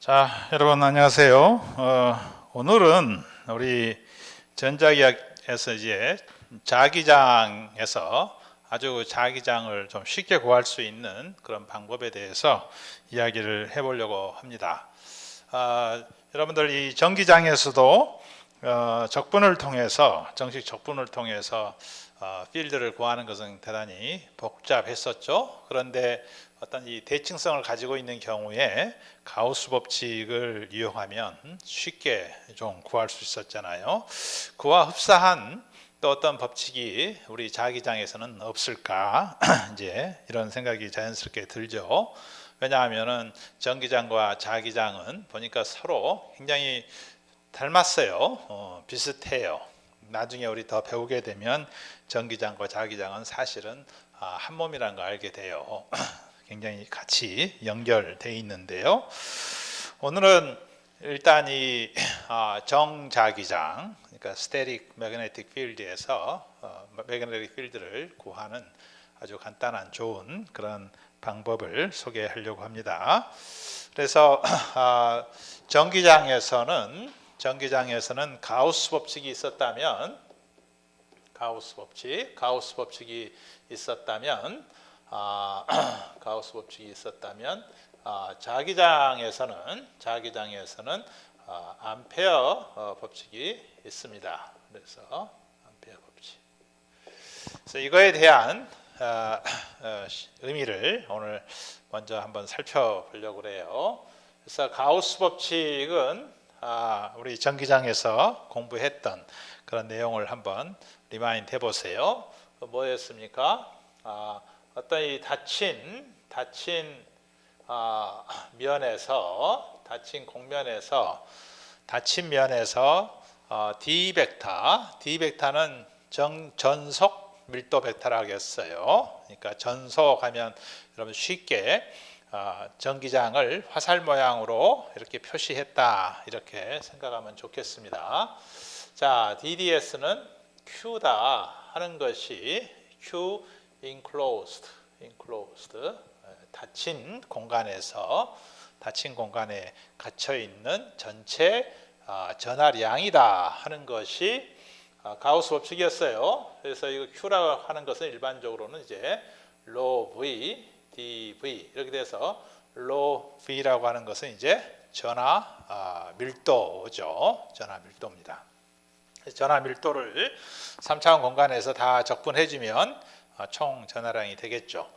자, 여러분 안녕하세요. 오늘은 우리 전자기학에서 이제 자기장에서 아주 자기장을 좀 쉽게 구할 수 있는 그런 방법에 대해서 이야기를 해보려고 합니다. 여러분들 이 전기장에서도 적분을 통해서 정식 적분을 통해서 필드를 구하는 것은 대단히 복잡했었죠. 그런데 어떤 이 대칭성을 가지고 있는 경우에 가우스 법칙을 이용하면 쉽게 좀 구할 수 있었잖아요. 그와 흡사한 또 어떤 법칙이 우리 자기장에서는 없을까? 이제 이런 생각이 자연스럽게 들죠. 왜냐하면은 전기장과 자기장은 보니까 서로 굉장히 닮았어요. 비슷해요. 나중에 우리 더 배우게 되면 전기장과 자기장은 사실은 한 몸이라는 걸 알게 돼요. 굉장히 같이 연결되어 있는데요. 오늘은 일단 이 정자기장, 그러니까 static magnetic field에서 magnetic field를 구하는 아주 간단한 좋은 그런 방법을 소개하려고 합니다. 그래서 전기장에서는 가우스 법칙이 있었다면 가우스 법칙이 있었다면 자기장에서는 암페어 법칙이 있습니다. 그래서 암페어 법칙. 그래서 이거에 대한 의미를 오늘 먼저 한번 살펴보려고 그래요. 그래서 가우스 법칙은 우리 전기장에서 공부했던 그런 내용을 한번 리마인드 해보세요. 뭐였습니까? 어떤 이 닫힌 면에서 D 벡터는 전속 밀도 벡터라고 했어요. 그러니까 전속하면 여러분 쉽게 전기장을 화살 모양으로 이렇게 표시했다, 이렇게 생각하면 좋겠습니다. 자, DDS는 Q다 하는 것이 Q enclosed 닫힌 공간에 갇혀 있는 전체 전하량이다 하는 것이 가우스 법칙이었어요. 그래서 이거 Q라고 하는 것은 일반적으로는 이제 rho V, dV 이렇게 돼서 rho V라고 하는 것은 이제 전하 밀도죠. 전하 밀도입니다. 전하 밀도를 3차원 공간에서 다 적분해주면 총 전하량이 되겠죠.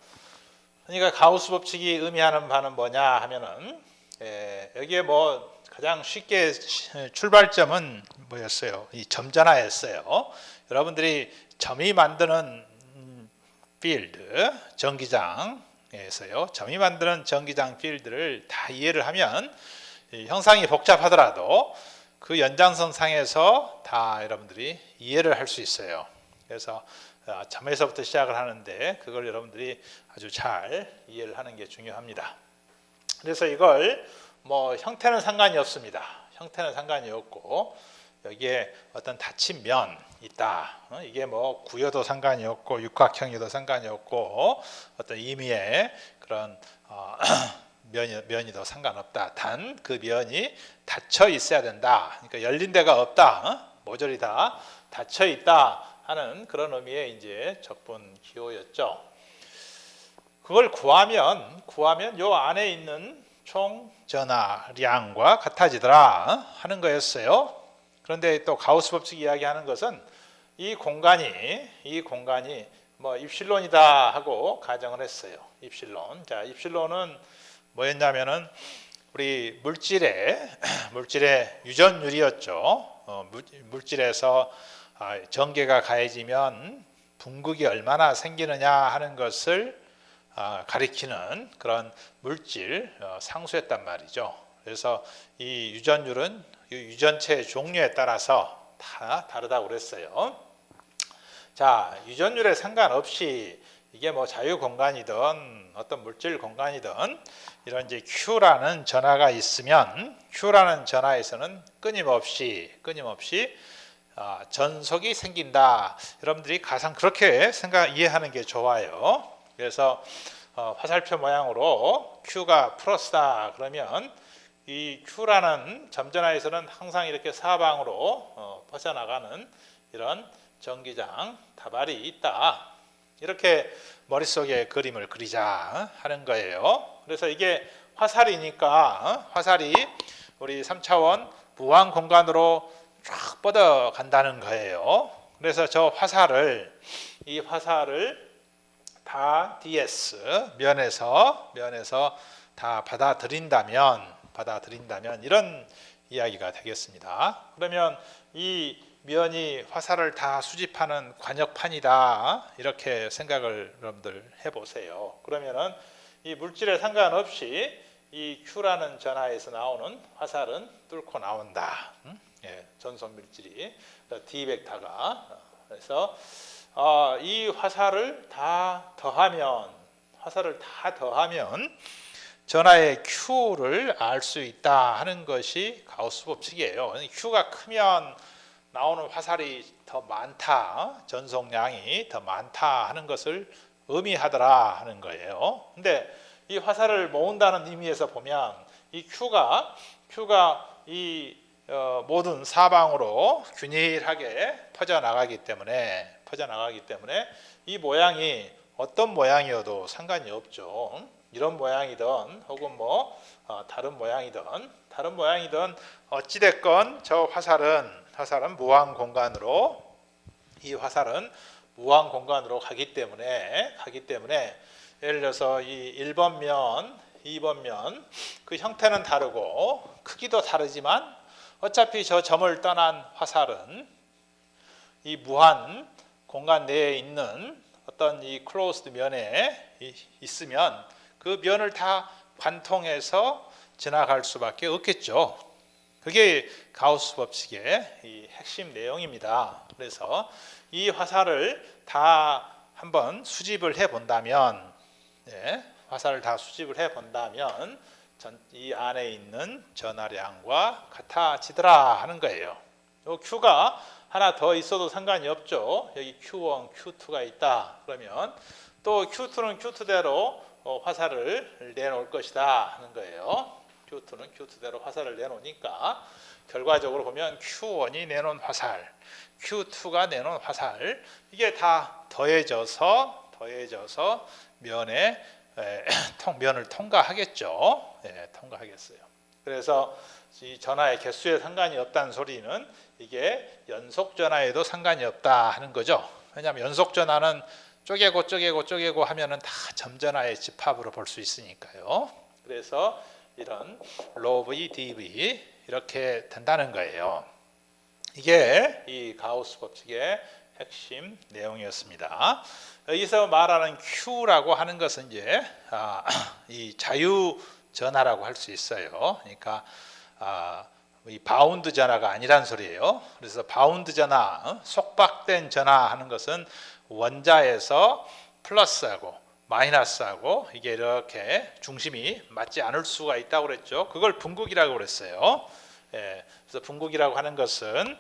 그러니까 가우스 법칙이 의미하는 바는 뭐냐 하면은 여기에 뭐 가장 쉽게 출발점은 뭐였어요? 이 점전하였어요. 여러분들이 점이 만드는 필드, 전기장에서요. 점이 만드는 전기장 필드를 다 이해를 하면 형상이 복잡하더라도 그 연장선상에서 다 여러분들이 이해를 할 수 있어요. 그래서 점에서부터 시작을 하는데 그걸 여러분들이 아주 잘 이해를 하는 게 중요합니다. 그래서 이걸 뭐 형태는 상관이 없습니다. 형태는 상관이 없고 여기에 어떤 닫힌 면 있다. 이게 뭐 구여도 상관이 없고 육각형이도 상관이 없고 어떤 임의의 그런 면이도 상관없다. 단 그 면이 닫혀 있어야 된다. 그러니까 열린 데가 없다. 모조리 다 닫혀 있다 하는 그런 의미의 이제 적분 기호였죠. 그걸 구하면 요 안에 있는 총 전하량과 같아지더라 하는 거였어요. 그런데 또 가우스 법칙 이야기하는 것은 이 공간이 뭐 입실론이다 하고 가정을 했어요. 입실론. 자, 입실론은 뭐였냐면은 우리 물질의 유전율이었죠. 물질에서 전개가 가해지면 분극이 얼마나 생기느냐 하는 것을 가리키는 그런 물질 상수였단 말이죠. 그래서 이 유전율은 유전체의 종류에 따라서 다 다르다고 그랬어요. 자, 유전율에 상관없이 이게 뭐 자유 공간이든 어떤 물질 공간이든 이런 이제 Q라는 전하가 있으면 Q라는 전하에서는 끊임없이 전속이 생긴다. 여러분들이 가장 그렇게 이해하는 게 좋아요. 그래서 화살표 모양으로 Q가 플러스다 그러면 이 Q라는 점전하에서는 항상 이렇게 사방으로 퍼져나가는 이런 전기장 다발이 있다. 이렇게 머릿속에 그림을 그리자 하는 거예요. 그래서 이게 화살이니까 화살이 우리 3차원 무한 공간으로 쫙 뻗어간다는 거예요. 그래서 이 화살을 다 ds 면에서 다 받아들인다면 이런 이야기가 되겠습니다. 그러면 이 면이 화살을 다 수집하는 관역판이다 이렇게 생각을 여러분들 해보세요. 그러면은 이 물질에 상관없이 이 Q라는 전하에서 나오는 화살은 뚫고 나온다. 전속 물질이 D 벡터가 그래서 이 화살을 다 더하면 전하의 Q를 알 수 있다 하는 것이 가우스 법칙이에요. Q가 크면 나오는 화살이 더 많다, 전송량이 더 많다 하는 것을 의미하더라 하는 거예요. 근데 이 화살을 모은다는 의미에서 보면 이 Q가 이 모든 사방으로 균일하게 퍼져나가기 때문에 이 모양이 어떤 모양이어도 상관이 없죠. 이런 모양이든 혹은 다른 모양이든 어찌됐건 저 화살은 무한 공간으로 가기 때문에 예를 들어서 이 1번 면, 2번 면 그 형태는 다르고 크기도 다르지만 어차피 저 점을 떠난 화살은 이 무한 공간 내에 있는 어떤 이 클로즈드 면에 있으면 그 면을 다 관통해서 지나갈 수밖에 없겠죠. 그게 가우스 법칙의 이 핵심 내용입니다. 그래서 이 화살을 다 한번 수집을 해본다면, 이 안에 있는 전하량과 같아지더라 하는 거예요. 요 Q가 하나 더 있어도 상관이 없죠. 여기 Q1, Q2가 있다. 그러면 또 Q2는 Q2대로 화살을 내놓을 것이다 하는 거예요. Q2는 Q2대로 화살을 내놓으니까 결과적으로 보면 Q1이 내놓은 화살, Q2가 내놓은 화살 이게 다 더해져서 면을 통과하겠죠. 통과하겠어요. 그래서 이 전하의 개수에 상관이 없다는 소리는 이게 연속 전하에도 상관이 없다 하는 거죠. 왜냐하면 연속 전하는 쪼개고 하면은 다 점전하의 집합으로 볼 수 있으니까요. 그래서 이런 로브 DV 이렇게 된다는 거예요. 이게 이 가우스 법칙의 핵심 내용이었습니다. 여기서 말하는 Q라고 하는 것은 이제 이 자유 전하라고 할 수 있어요. 그러니까 이 바운드 전하가 아니란 소리예요. 그래서 바운드 전하, 속박된 전하 하는 것은 원자에서 플러스하고 마이너스하고 이게 이렇게 중심이 맞지 않을 수가 있다고 그랬죠. 그걸 분극이라고 그랬어요. 그래서 분극이라고 하는 것은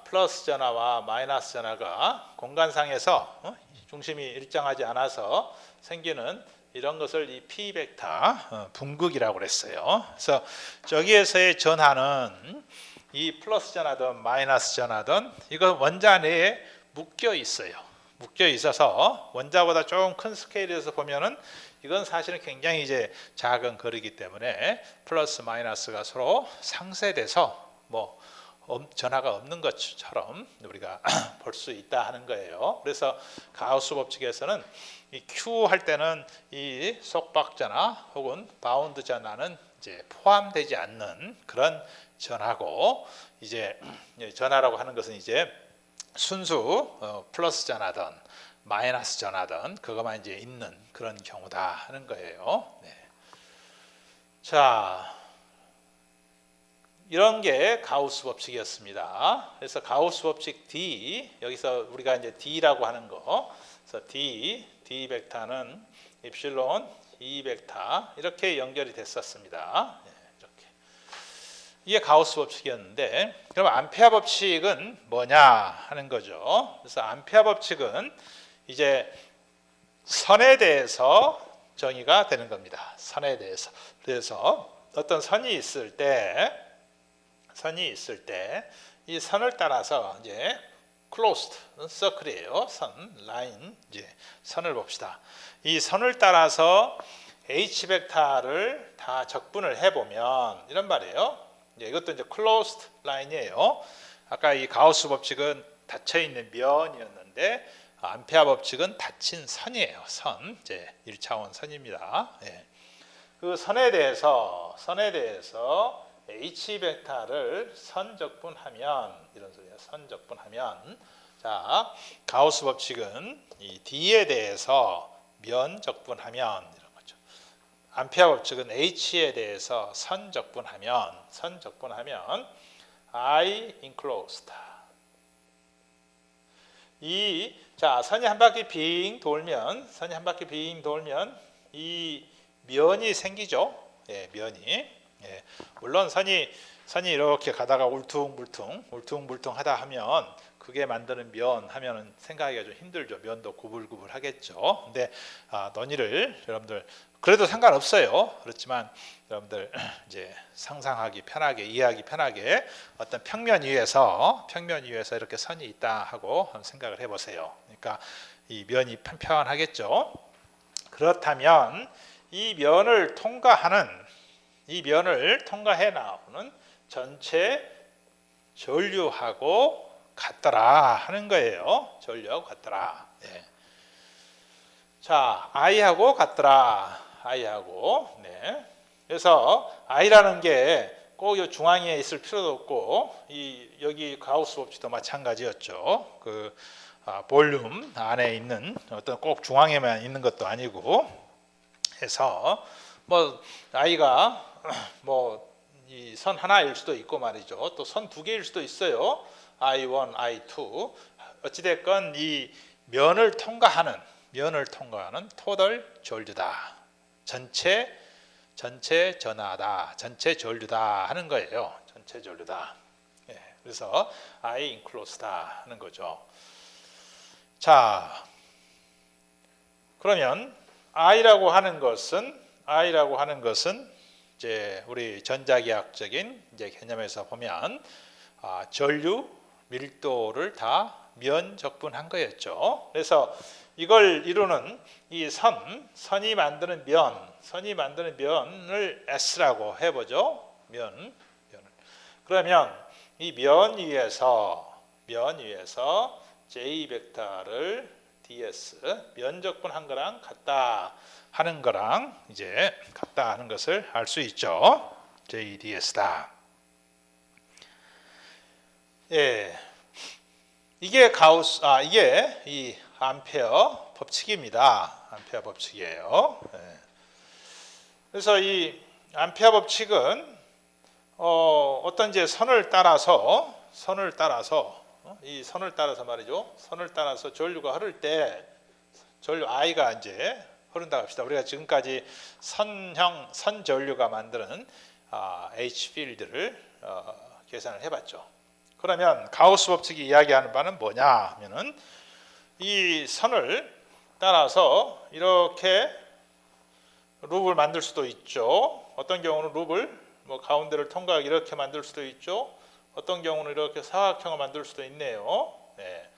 플러스 전하와 마이너스 전하가 공간상에서 중심이 일정하지 않아서 생기는 이런 것을 이 P 벡터 분극이라고 그랬어요. 그래서 저기에서의 전하는 이 플러스 전하든 마이너스 전하든 이거 원자 내에 묶여 있어서 원자보다 조금 큰 스케일에서 보면은 이건 사실은 굉장히 이제 작은 거리이기 때문에 플러스 마이너스가 서로 상쇄돼서 전하가 없는 것처럼 우리가 볼 수 있다 하는 거예요. 그래서 가우스 법칙에서는 이 Q 할 때는 이 속박 전하 혹은 바운드 전하는 이제 포함되지 않는 그런 전하고 이제 전하라고 하는 것은 이제 순수 플러스 전하든 마이너스 전하든 그것만 이제 있는 그런 경우다 하는 거예요. 자, 이런 게 가우스 법칙이었습니다. 그래서 가우스 법칙 D 여기서 우리가 이제 D라고 하는 거, 그래서 D 벡터는 입실론 E 벡터 이렇게 연결이 됐었습니다. 이렇게 이게 가우스 법칙이었는데, 그럼 암페어 법칙은 뭐냐 하는 거죠. 그래서 암페어 법칙은 이제 선에 대해서 정의가 되는 겁니다. 선에 대해서. 그래서 어떤 선이 있을 때 이 선을 따라서 이제 closed circle이에요. 선, 라인, 이제 선을 봅시다. 이 선을 따라서 H 벡터를 다 적분을 해보면 이런 말이에요. 이것도 이제 closed 라인이에요. 아까 이 가우스 법칙은 닫혀 있는 면이었는데 암페어 법칙은 닫힌 선이에요. 선, 이제 1차원 선입니다. 예. 그 선에 대해서 H 벡터를 선적분하면 이런 소리야. 선적분하면 자 가우스 법칙은 이 D에 대해서 면 적분하면 이런 거죠. 암페어 법칙은 H에 대해서 선적분하면 I enclosed. 자 선이 한 바퀴 빙 돌면 이 면이 생기죠. 예, 면이. 예, 물론 선이 이렇게 가다가 울퉁불퉁 하다 하면 그게 만드는 면 하면은 생각하기가 좀 힘들죠. 면도 구불구불 하겠죠. 근데 논의를 여러분들 그래도 상관없어요. 그렇지만 여러분들 이제 상상하기 편하게 이해하기 편하게 어떤 평면 위에서 이렇게 선이 있다 하고 한번 생각을 해보세요. 그러니까 이 면이 편편하겠죠. 그렇다면 이 면을 통과해 나오는 전체 전류하고 같더라 하는 거예요. 전류하고 같더라. 네. 자, I하고 같더라. I하고. 네. 그래서 I라는 게 꼭 이 중앙에 있을 필요도 없고 여기 가우스 법칙도 마찬가지였죠. 그 볼륨 안에 있는 어떤 꼭 중앙에만 있는 것도 아니고 해서 뭐 I가 뭐 이 선 하나일 수도 있고 말이죠. 또 선 두 개일 수도 있어요. I1, I2. 어찌됐건 이 면을 통과하는 토덜 전류다. 전체 전하다. 전체 전류다 하는 거예요. 전체 전류다. 예, 그래서 I enclosed다 하는 거죠. 자, 그러면 I라고 하는 것은 이제 우리 전자기학적인 이제 개념에서 보면 전류 밀도를 다 면 적분한 거였죠. 그래서 이걸 이루는 이 선이 만드는 면을 S라고 해보죠. 면. 그러면 이 면 위에서 J 벡터를 ds 면 적분한 거랑 같다 하는 거랑 이제 같다 하는 것을 알 수 있죠. JDS다. 예, 이게 이게 이 암페어 법칙입니다. 암페어 법칙이에요. 예. 그래서 이 암페어 법칙은 어떤 이제 선을 따라서 말이죠. 선을 따라서 전류가 흐를 때 전류 I가 이제 흐른다고 합시다. 우리가 지금까지 선 전류가 만드는 H 필드를 계산을 해봤죠. 그러면 가우스 법칙이 이야기하는 바는 뭐냐 하면은 이 선을 따라서 이렇게 룹을 만들 수도 있죠. 어떤 경우는 룹을 뭐 가운데를 통과하게 이렇게 만들 수도 있죠. 어떤 경우는 이렇게 사각형을 만들 수도 있네요. 네.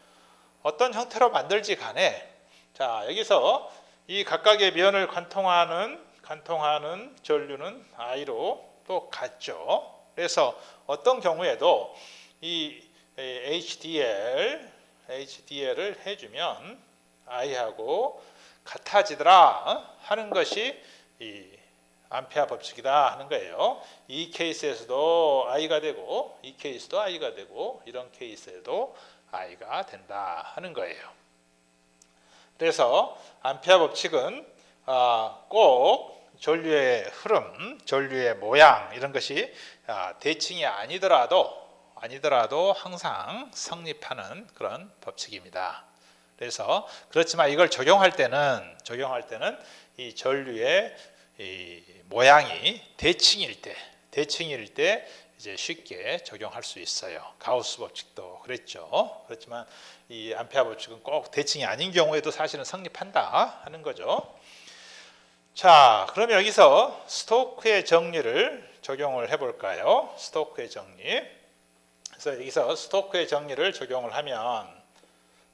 어떤 형태로 만들지 간에 자 여기서 이 각각의 면을 관통하는 전류는 I로 또 같죠. 그래서 어떤 경우에도 이 HDL을 해주면 I하고 같아지더라 하는 것이 이 암페어 법칙이다 하는 거예요. 이 케이스에서도 I가 되고 이 케이스도 I가 되고 이런 케이스에도 I가 된다 하는 거예요. 그래서 암페어 법칙은 꼭 전류의 흐름, 전류의 모양 이런 것이 대칭이 아니더라도 항상 성립하는 그런 법칙입니다. 그래서 그렇지만 이걸 적용할 때는 이 전류의 이 모양이 대칭일 때 이제 쉽게 적용할 수 있어요. 가우스 법칙도 그랬죠. 그렇지만 이 암페어 법칙은 꼭 대칭이 아닌 경우에도 사실은 성립한다 하는 거죠. 자, 그럼 여기서 스토크의 정리를 적용을 해볼까요? 스토크의 정리. 그래서 여기서 스토크의 정리를 적용을 하면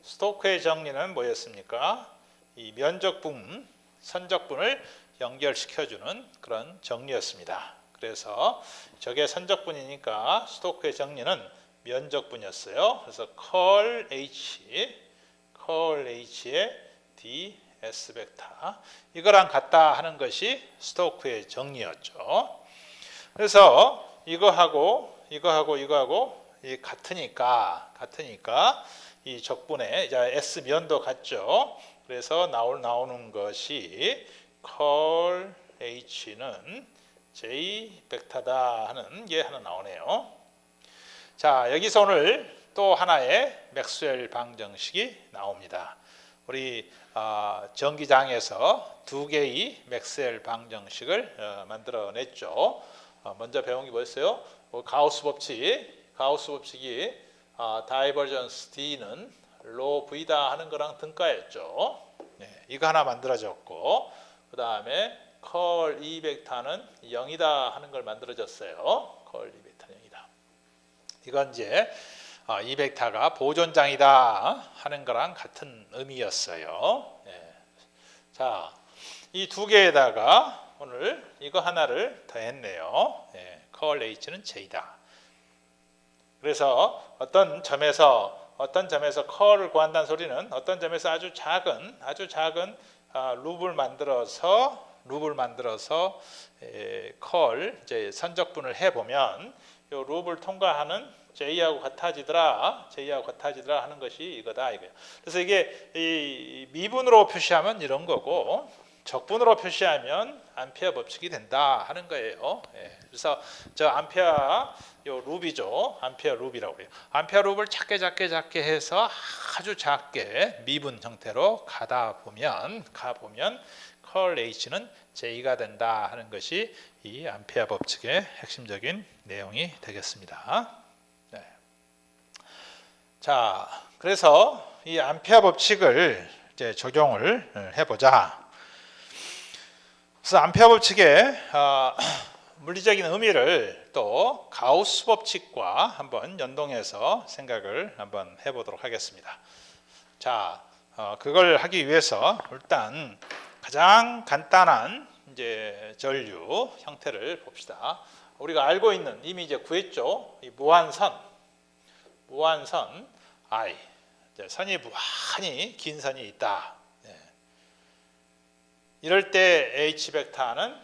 스토크의 정리는 뭐였습니까? 이 면적분, 선적분을 연결시켜주는 그런 정리였습니다. 그래서 저게 선적분이니까 스토크의 정리는 면적분이었어요. 그래서 컬 H의 ds 벡터 이거랑 같다 하는 것이 스토크의 정리였죠. 그래서 이거하고 이 같으니까 이 적분의 S 면도 같죠. 그래서 나오는 것이 컬 H는 J 벡터다 하는 게 하나 나오네요. 자, 여기서 오늘 또 하나의 맥스웰 방정식이 나옵니다. 우리 전기장에서 두 개의 맥스웰 방정식을 만들어냈죠. 먼저 배운 게 뭐였어요? 가우스 법칙이 다이버전스 D는 로 V다 하는 거랑 등가였죠. 네, 이거 하나 만들어졌고 그 다음에 컬 E 벡터는 0이다 하는 걸 만들어졌어요. 컬 E 벡터는 0이다. 이건 이제 이 벡터가 보존장이다 하는 거랑 같은 의미였어요. 네. 자, 이 두 개에다가 오늘 이거 하나를 더했네요. 네. 컬 H는 J다. 그래서 어떤 점에서 컬을 구한다는 소리는 어떤 점에서 아주 작은 룹을 만들어서 컬 이제 선적분을 해보면 이 룹을 통과하는 J하고 같아지더라 하는 것이 이거다 이거예요. 그래서 이게 이 미분으로 표시하면 이런 거고 적분으로 표시하면 암페어 법칙이 된다 하는 거예요. 예. 그래서 저 암페어 요 룹이죠. 암페어 룹이라고 해요. 암페어 룹을 작게 해서 아주 작게 미분 형태로 가다 보면 컬 H는 J가 된다 하는 것이 이 암페어 법칙의 핵심적인 내용이 되겠습니다. 네. 자, 그래서 이 암페어 법칙을 이제 적용을 해보자. 그래서 암페어 법칙의 물리적인 의미를 또 가우스 법칙과 한번 연동해서 생각을 한번 해보도록 하겠습니다. 자, 그걸 하기 위해서 일단 가장 간단한 이제 전류 형태를 봅시다. 우리가 알고 있는 이미 이제 구했죠. 이 무한선 I 선이 무한히 긴 선이 있다. 이럴 때 H 벡터는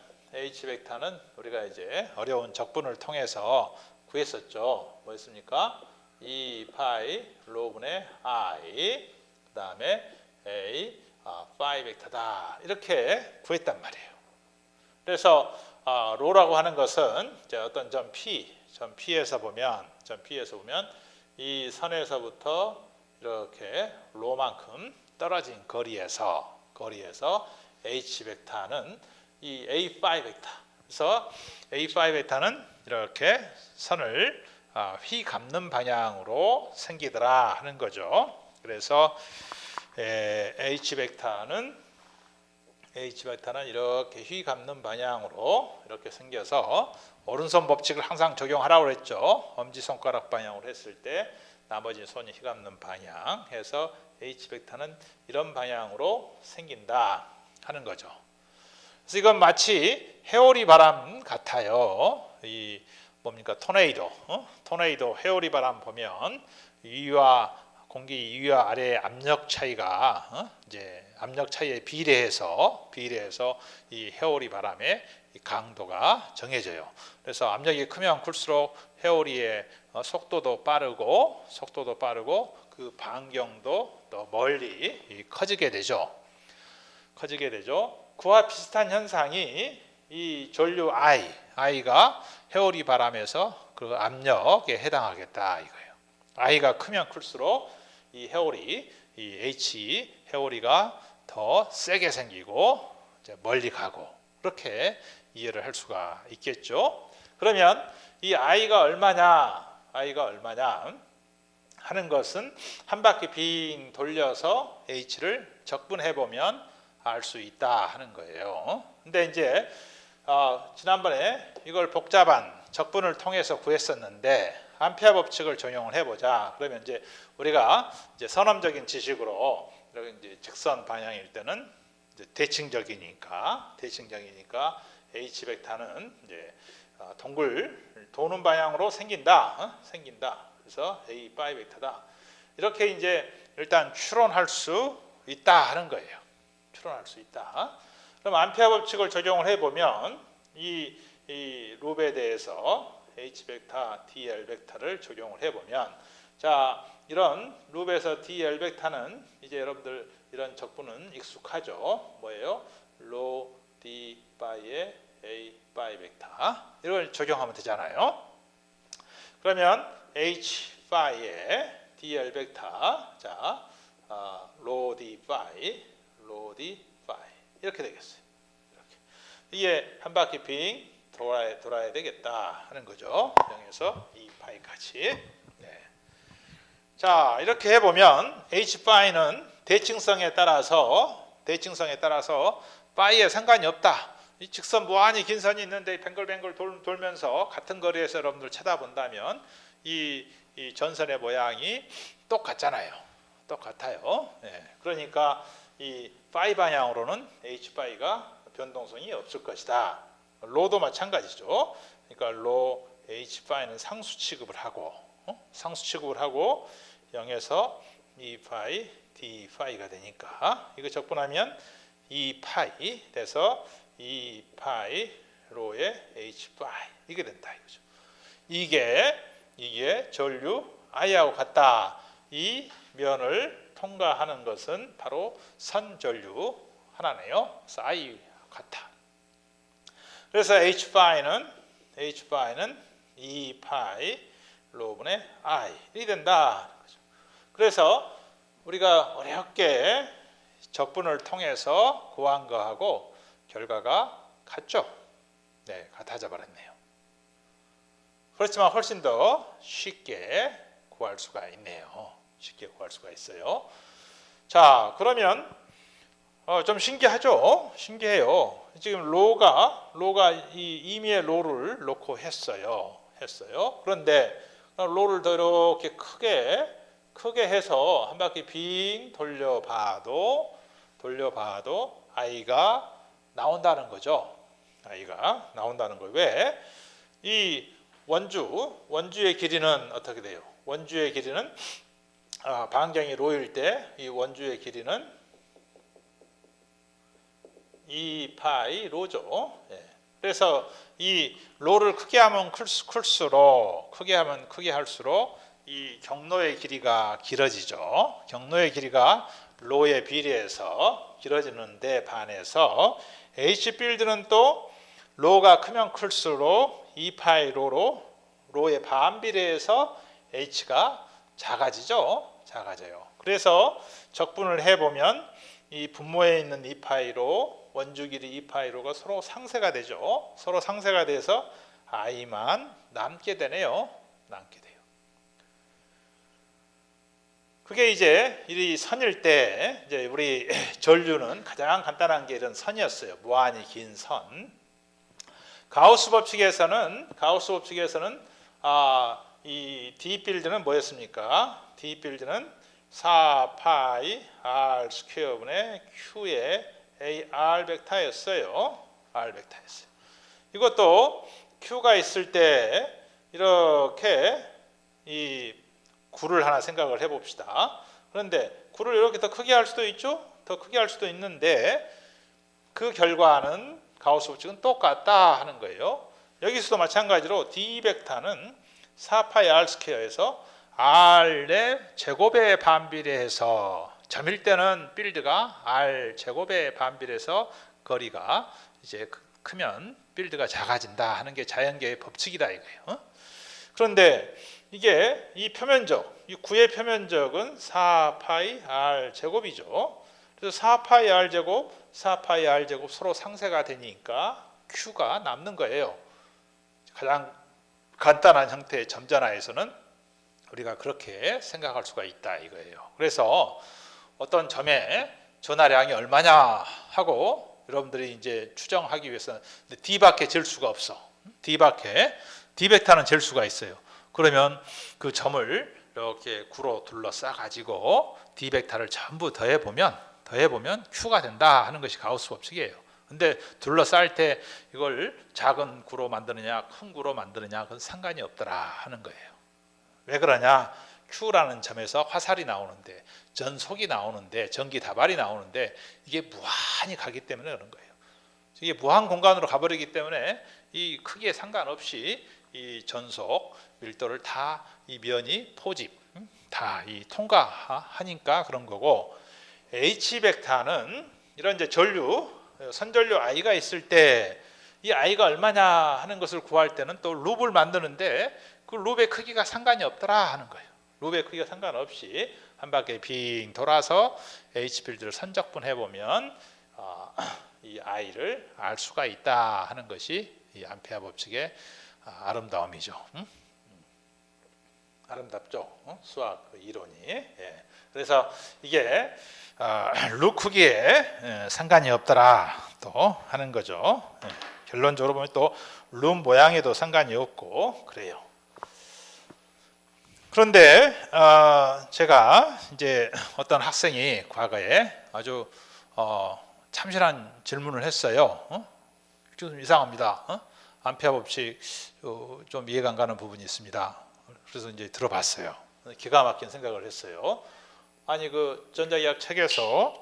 우리가 이제 어려운 적분을 통해서 구했었죠. 뭐였습니까? 2파이 로분의 I 그다음에 A 파이 벡터다 이렇게 구했단 말이에요. 그래서 로라고 하는 것은 이제 어떤 점 P에서 보면 이 선에서부터 이렇게 로만큼 떨어진 거리에서 H 벡터는 이 A 파이 벡터. 그래서 A 파이 벡터는 이렇게 선을 휘감는 방향으로 생기더라 하는 거죠. 그래서 H 벡터는 이렇게 휘감는 방향으로 이렇게 생겨서 오른손 법칙을 항상 적용하라고 그랬죠. 엄지손가락 방향으로 했을 때 나머지 손이 휘감는 방향 해서 H 벡터는 이런 방향으로 생긴다 하는 거죠. 그래서 이건 마치 회오리 바람 같아요. 이 뭡니까? 토네이도 회오리 바람 보면 공기 위와 아래의 압력 차이가 이제 압력 차이에 비례해서 이 회오리 바람의 강도가 정해져요. 그래서 압력이 크면 클수록 회오리의 속도도 빠르고 그 반경도 더 멀리 커지게 되죠. 그와 비슷한 현상이 이 전류 I가 회오리 바람에서 그 압력에 해당하겠다 이거예요. I가 크면 클수록 이 H 회오리가 더 세게 생기고 이제 멀리 가고 그렇게 이해를 할 수가 있겠죠. 그러면 이 I가 얼마냐 하는 것은 한 바퀴 빙 돌려서 H를 적분해 보면 알 수 있다 하는 거예요. 근데 이제 지난번에 이걸 복잡한 적분을 통해서 구했었는데 암페어 법칙을 적용을 해보자. 그러면 이제 우리가 이제 선험적인 지식으로 이렇게 이제 직선 방향일 때는 이제 대칭적이니까 H 벡터는 이제 동글 도는 방향으로 생긴다. 그래서 A 파이 벡터다. 이렇게 이제 일단 추론할 수 있다 하는 거예요. 추론할 수 있다. 그럼 암페어 법칙을 적용을 해보면 이 룹에 대해서 H 벡터, DL 벡터를 적용을 해보면 자 이런 룹에서 DL 벡터는 이제 여러분들 이런 적분은 익숙하죠. 뭐예요? 로 D 바이의 A 바이 벡터 이걸 적용하면 되잖아요. 그러면 H 파이의 DL 벡터 자 로 D 파이 이렇게 되겠어요. 이렇게. 이게 한 바퀴 빙 돌아야 되겠다 하는 거죠. 0에서 2파이까지. 네. 자 이렇게 해보면 H 파이는 대칭성에 따라서 파이에 상관이 없다. 이 직선 무한히 긴 선이 있는데 뱅글뱅글 돌면서 같은 거리에서 여러분들 쳐다본다면 이 전선의 모양이 똑같잖아요. 똑같아요. 네. 그러니까 이 파이 방향으로는 H 파이가 변동성이 없을 것이다. 로도 마찬가지죠. 그러니까 로 H 파이는 상수 취급을 하고 0에서 2파이 D 파이가 되니까 이거 적분하면 2파이 돼서 2파이 로의 H 파이 이게 된다 이거죠. 이게 전류 I하고 같다. 이 면을 통과하는 것은 바로 선전류 하나네요. 그래서 I 같아. 그래서 H 파이는 2파이 로분의 I 이 된다. 그래서 우리가 어렵게 적분을 통해서 구한 거하고 결과가 같죠? 네, 같아져 버렸네요. 그렇지만 훨씬 더 쉽게 구할 수가 있네요. 쉽게 구할 수가 있어요. 자, 그러면 좀 신기하죠? 신기해요. 지금 로가 이 임의의 로를 놓고 했어요. 그런데 로를 더 이렇게 크게 해서 한 바퀴 빙 돌려봐도 I가 나온다는 거죠. I가 나온다는 거예요. 왜? 이 원주의 길이는 어떻게 돼요? 원주의 길이는 반경이 로일 때 이 원주의 길이는 2파이 로죠. 예. 그래서 이 로를 크게 하면 클수록 크게 할수록 이 경로의 길이가 길어지죠. 경로의 길이가 로에 비례해서 길어지는데 반해서 H 필드는 또 로가 크면 클수록 2파이 로의 반비례해서 H가 작아져요. 그래서 적분을 해보면 이 분모에 있는 2파이로 원주 길이 2파이로가 서로 상쇄가 되죠. 서로 상쇄가 돼서 I만 남게 되네요. 그게 이제 이 선일 때 이제 우리 전류는 가장 간단한 게 이런 선이었어요. 무한히 긴 선. 가우스 법칙에서는 이 D 필드는 뭐였습니까? D 필드는 4파이 R 스퀘어분의 Q의 AR 벡터였어요. 이것도 Q가 있을 때 이렇게 이 구를 하나 생각을 해봅시다. 그런데 구를 이렇게 더 크게 할 수도 있죠. 더 크게 할 수도 있는데 그 결과는 가우스 법칙은 똑같다 하는 거예요. 여기서도 마찬가지로 D 벡터는 4파이 R 스퀘어에서 R의 제곱에 반비례해서 점일 때는 필드가 R 제곱에 반비례해서 거리가 이제 크면 필드가 작아진다 하는 게 자연계의 법칙이다 이거예요. 그런데 이게 이 표면적, 이 구의 표면적은 4파이 R 제곱이죠. 그래서 4파이 R 제곱 서로 상쇄가 되니까 Q가 남는 거예요. 가장 간단한 형태의 점전하에서는 우리가 그렇게 생각할 수가 있다 이거예요. 그래서 어떤 점에 전하량이 얼마냐 하고 여러분들이 이제 추정하기 위해서 D밖에 잴 수가 없어. D밖에 D벡터는 잴 수가 있어요. 그러면 그 점을 이렇게 구로 둘러싸 가지고 D벡터를 전부 더해보면 Q가 된다 하는 것이 가우스 법칙이에요. 근데 둘러쌀 때 이걸 작은 구로 만드느냐 큰 구로 만드느냐 그건 상관이 없더라 하는 거예요. 왜 그러냐? Q라는 점에서 화살이 나오는데 전속이 나오는데 전기 다발이 나오는데 이게 무한히 가기 때문에 그런 거예요. 이게 무한 공간으로 가버리기 때문에 이 크기에 상관없이 이 전속 밀도를 다 이 면이 포집 다 이 통과하니까 그런 거고, H 벡터는 이런 이제 전류 선전류 I가 있을 때 이 I가 얼마냐 하는 것을 구할 때는 또 룹을 만드는데 그 룹의 크기가 상관이 없더라 하는 거예요. 룹의 크기가 상관없이 한 바퀴 빙 돌아서 H 필드를 선적분 해보면 이 I를 알 수가 있다 하는 것이 이 암페어 법칙의 아름다움이죠. 아름답죠? 수학 이론이. 예. 그래서 이게 루 크기에 상관이 없더라 또 하는 거죠. 예. 결론적으로 보면 또 루 모양에도 상관이 없고 그래요. 그런데 제가 이제 어떤 학생이 과거에 아주 참신한 질문을 했어요. 좀 이상합니다. 암페어 법칙 좀 이해가 안 가는 부분이 있습니다. 그래서 이제 들어봤어요. 기가 막힌 생각을 했어요. 아니 그 전자기학 책에서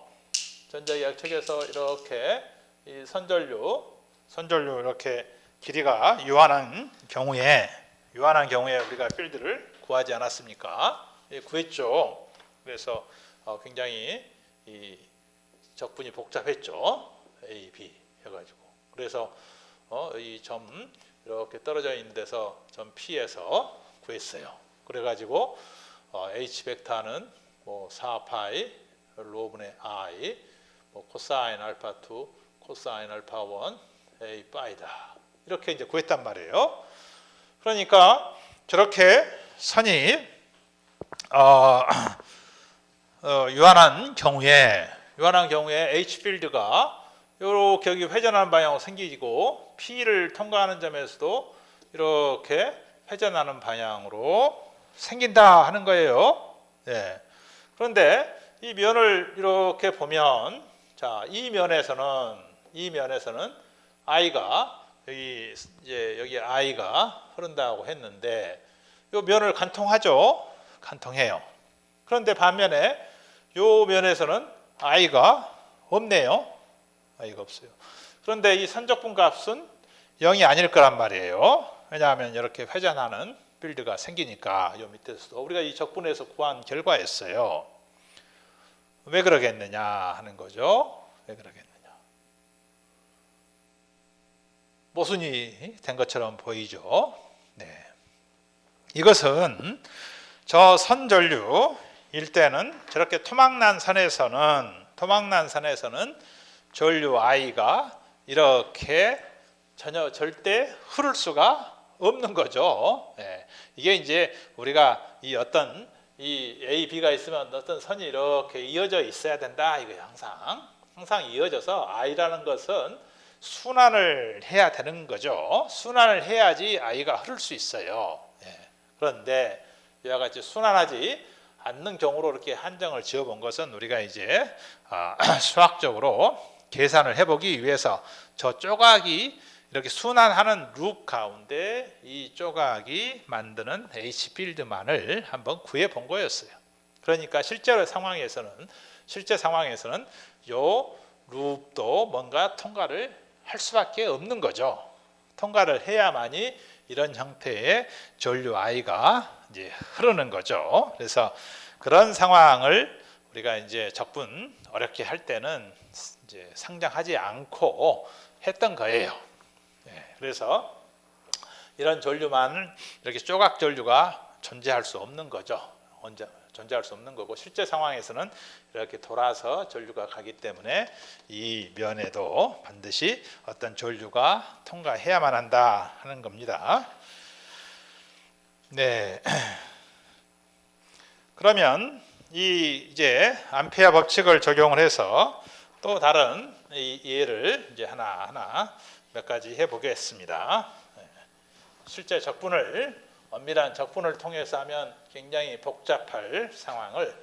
이렇게 이 선전류 이렇게 길이가 유한한 경우에 우리가 필드를 구하지 않았습니까? 예, 구했죠. 그래서 굉장히 이 적분이 복잡했죠. A, B 해가지고. 그래서 이 점 이렇게 떨어져 있는 데서 점 P에서 구했어요. 그래가지고 H 벡터는 뭐 4파이 로분의 I 뭐 코사인 알파 2 코사인 알파 1 A 파이다 이렇게 이제 구했단 말이에요. 그러니까 저렇게 선이 유한한 경우에 H 필드가 이렇게 여기 회전하는 방향으로 생기고 P를 통과하는 점에서도 이렇게 회전하는 방향으로 생긴다 하는 거예요. 예. 그런데 이 면을 이렇게 보면, 자, 이 면에서는 I가 여기 I가 흐른다고 했는데, 이 면을 간통하죠. 간통해요. 그런데 반면에 이 면에서는 I가 없네요. I가 없어요. 그런데 이 선적분 값은 0이 아닐 거란 말이에요. 왜냐하면 이렇게 회전하는 필드가 생기니까 이 밑에서도 우리가 이 적분에서 구한 결과였어요. 왜 그러겠느냐 하는 거죠. 왜 그러겠느냐. 모순이 된 것처럼 보이죠. 네. 이것은 저 선전류일 때는 저렇게 토막난 선에서는 전류 I가 이렇게 전혀 절대 흐를 수가 없는 거죠. 예. 이게 이제 우리가 이 어떤 이 A, B가 있으면 어떤 선이 이렇게 이어져 있어야 된다. 이거 항상 이어져서 I라는 것은 순환을 해야 되는 거죠. 순환을 해야지 I가 흐를 수 있어요. 예. 그런데 이와 같이 순환하지 않는 경우로 이렇게 한정을 지어본 것은 우리가 이제 수학적으로 계산을 해보기 위해서 저 조각이 이렇게 순환하는 룹 가운데 이 조각이 만드는 H 필드만을 한번 구해 본 거였어요. 그러니까 실제 상황에서는 요 룹도 뭔가 통과를 할 수밖에 없는 거죠. 통과를 해야만이 이런 형태의 전류 I가 이제 흐르는 거죠. 그래서 그런 상황을 우리가 이제 적분 어렵게 할 때는 이제 상정하지 않고 했던 거예요. 그래서 이런 전류만 이렇게 조각 전류가 존재할 수 없는 거죠. 존재할 수 없는 거고, 실제 상황에서는 이렇게 돌아서 전류가 가기 때문에 이 면에도 반드시 어떤 전류가 통과해야만 한다 하는 겁니다. 네. 그러면 이제 암페어 법칙을 적용을 해서 또 다른 이 예를 이제 하나 몇 가지 해보겠습니다. 실제 적분을 엄밀한 적분을 통해서 하면 굉장히 복잡할 상황을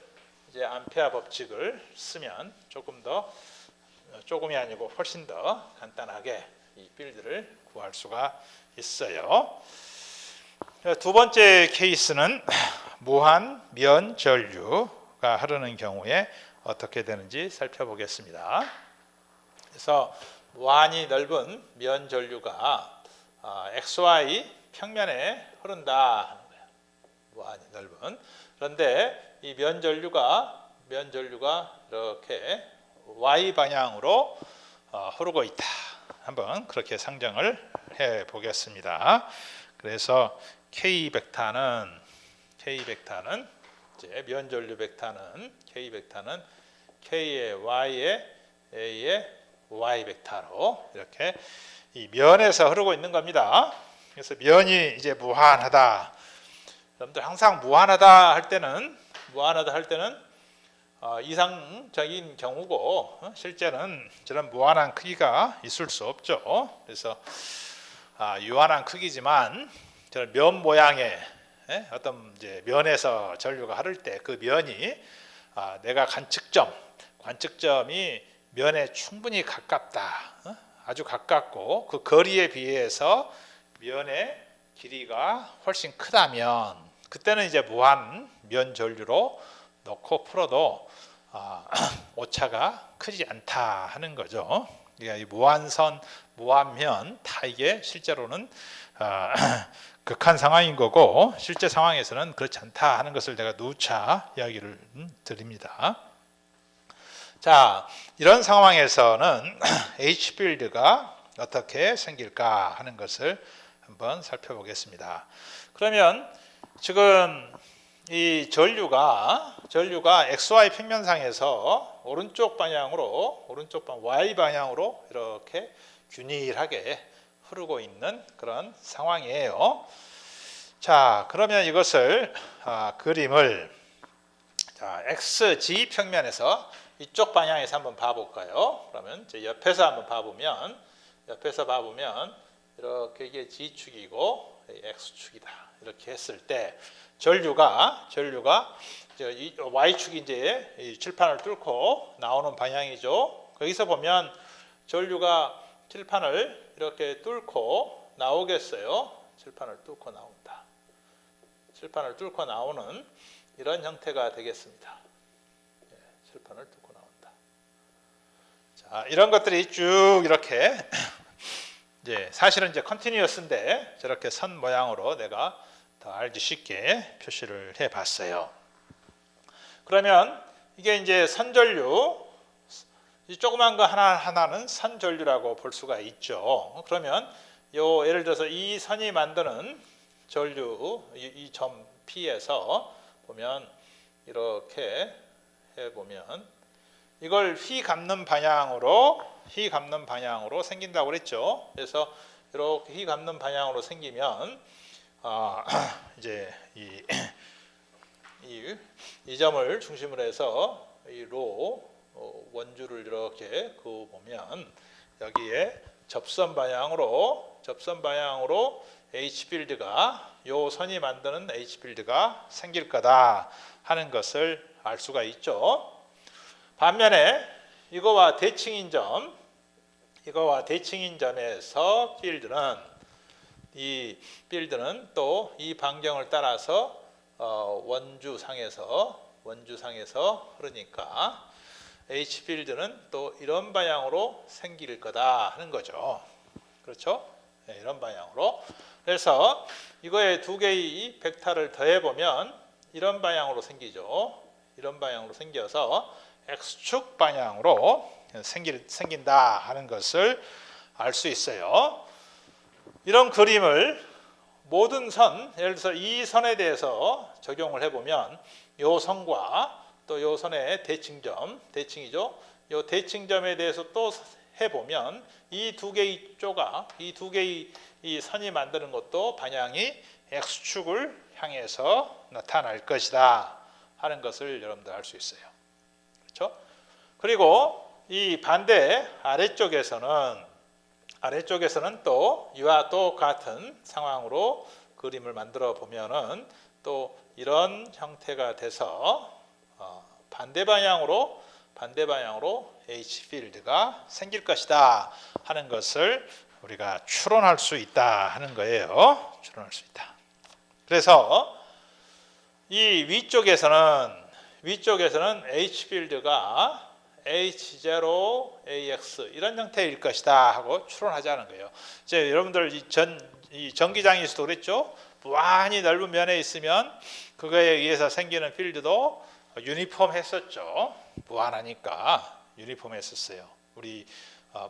이제 암페어 법칙을 쓰면 조금이 아니고 훨씬 더 간단하게 이 필드를 구할 수가 있어요. 두 번째 케이스는 무한 면 전류가 흐르는 경우에 어떻게 되는지 살펴보겠습니다. 그래서 무한히 넓은 면 전류가 XY 평면에 흐른다 하는 거예요. 무한히 넓은. 그런데 이 면 전류가 이렇게 Y 방향으로 흐르고 있다. 한번 그렇게 상정을 해 보겠습니다. 그래서 K 벡터는 이제 면 전류 벡터는 K 벡터는 K의 Y의 A의 Y 벡터로 이렇게 이 면에서 흐르고 있는 겁니다. 그래서 면이 이제 무한하다. 여러분들 항상 무한하다 할 때는 이상적인 경우고 실제는 저런 무한한 크기가 있을 수 없죠. 그래서 유한한 크기지만 저런 면 모양의 어떤 이제 면에서 전류가 흐를 때 그 면이 내가 관측점이 면에 충분히 가깝다. 아주 가깝고 그 거리에 비해서 면의 길이가 훨씬 크다면 그때는 이제 무한 면 전류로 넣고 풀어도 오차가 크지 않다 하는 거죠. 그러니까 이 무한선, 무한면 다 이게 실제로는 극한 상황인 거고 실제 상황에서는 그렇지 않다 하는 것을 내가 누차 이야기를 드립니다. 자, 이런 상황에서는 H 필드가 어떻게 생길까 하는 것을 한번 살펴보겠습니다. 그러면 지금 이 전류가 XY 평면상에서 오른쪽 Y 방향으로 이렇게 균일하게 흐르고 있는 그런 상황이에요. 자, 그러면 이것을 그림을 XG 평면에서 이쪽 방향에서 한번 봐볼까요? 그러면 이제 옆에서 한번 봐보면 이렇게 이게 G축이고 X축이다. 이렇게 했을 때 전류가 이 Y축이 이제 이 칠판을 뚫고 나오는 방향이죠. 거기서 보면 전류가 칠판을 이렇게 뚫고 나오겠어요. 칠판을 뚫고 나온다. 칠판을 뚫고 나오는 이런 형태가 되겠습니다. 칠판을 뚫고 나온다. 자, 이런 것들이 쭉 이렇게 이제 사실은 이제 컨티뉴어스인데 저렇게 선 모양으로 내가 더 알기 쉽게 표시를 해봤어요. 그러면 이게 이제 선전류, 이 조그만 거 하나는 선전류라고 볼 수가 있죠. 그러면 예를 들어서 이 선이 만드는 전류, 이 점 P에서 보면 이렇게 해보면 이걸 휘 감는 방향으로 생긴다고 그랬죠. 그래서 이렇게 휘 감는 방향으로 생기면 이제 이 점을 중심으로 해서 이 원주를 이렇게 그어보면 여기에 접선 방향으로 H 필드가 요 선이 만드는 H 필드가 생길 거다 하는 것을 알 수가 있죠. 반면에 이거와 대칭인 점에서 이 필드는 또 이 반경을 따라서 원주상에서 흐르니까 H 필드는 또 이런 방향으로 생길 거다 하는 거죠. 그렇죠? 네, 이런 방향으로. 그래서 이거에 두 개의 벡터를 더해 보면 이런 방향으로 생기죠. 이런 방향으로 생겨서 X축 방향으로 생긴다 하는 것을 알 수 있어요. 이런 그림을 모든 선, 예를 들어서 이 선에 대해서 적용을 해보면 이 선과 또 이 선의 대칭이죠. 이 대칭점에 대해서 또 해보면 이 두 개의 이 선이 만드는 것도 방향이 X축을 향해서 나타날 것이다 하는 것을 여러분들 알 수 있어요. 그렇죠? 그리고 이 반대 아래쪽에서는 또 이와 똑같은 상황으로 그림을 만들어 보면은 또 이런 형태가 돼서 반대 방향으로 H 필드가 생길 것이다 하는 것을 우리가 추론할 수 있다 하는 거예요. 추론할 수 있다. 그래서 이 위쪽에서는 H 필드가 H0, AX 이런 형태일 것이다 하고 추론하자는 거예요. 이제 여러분들 이 전기장에서도 그랬죠. 무한히 넓은 면에 있으면 그거에 의해서 생기는 필드도 유니폼했었죠. 무한하니까 유니폼했었어요. 우리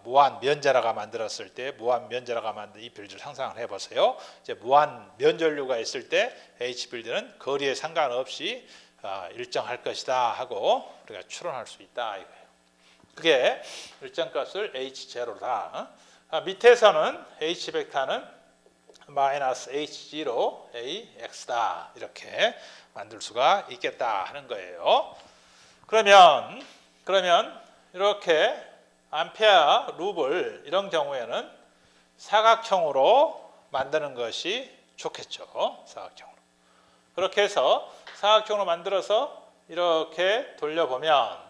무한 면제라가 만들었을 때 무한 면제라가 만든 이 필드를 상상을 해보세요. 이제 무한 면전류가 있을 때 H 필드는 거리에 상관없이 일정할 것이다 하고 우리가 추론할 수 있다 이거예요. 그게 일정값을 H0다. 밑에서는 H 벡터는 마이너스 H0 AX다 이렇게 만들 수가 있겠다 하는 거예요. 그러면 이렇게 암페어 룹을 이런 경우에는 사각형으로 만드는 것이 좋겠죠. 사각형으로. 그렇게 해서 사각형으로 만들어서 이렇게 돌려보면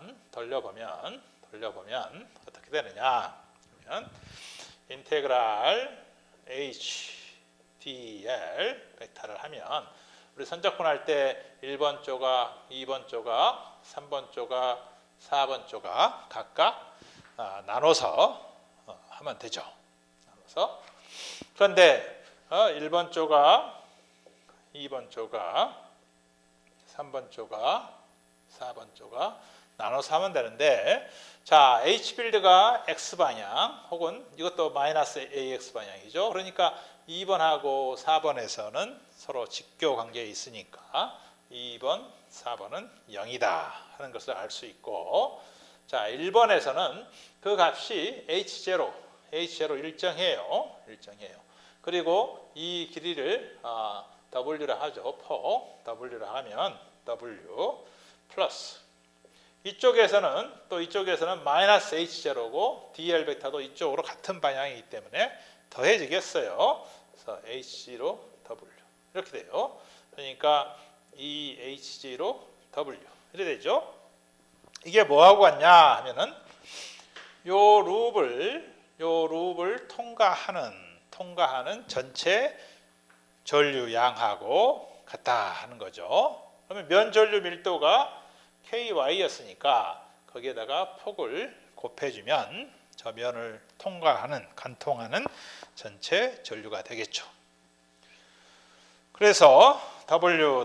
어떻게 되느냐? 그러면 인테그랄 HDL 벡터를 하면 우리 선적분 할 때 1번 조각, 2번 조각, 3번 조각, 4번 조각 각각 나눠서 하면 되죠. 나눠서. 그런데 1번 조각, 2번 조각, 3번 조각, 4번 조각 나눠서 하면 되는데 자, H 필드가 X 방향 혹은 이것도 마이너스 AX 방향이죠. 그러니까 2번하고 4번에서는 서로 직교 관계에 있으니까 2번, 4번은 0이다 하는 것을 알 수 있고 자, 1번에서는 그 값이 H0 일정해요. 그리고 이 길이를 W라 하죠. 포 W라 하면 W 플러스 이쪽에서는 마이너스 H0고 DL 벡터도 이쪽으로 같은 방향이기 때문에 더해지겠어요. 그래서 H0 W 이렇게 돼요. 그러니까 이 H0 W 이렇게 되죠. 이게 뭐하고 같냐 하면은 요 룹을 통과하는 전체 전류양하고 같다 하는 거죠. 그러면 면 전류 밀도가 KY였으니까 거기에다가 폭을 곱해주면 저 면을 관통하는 전체 전류가 되겠죠. 그래서 W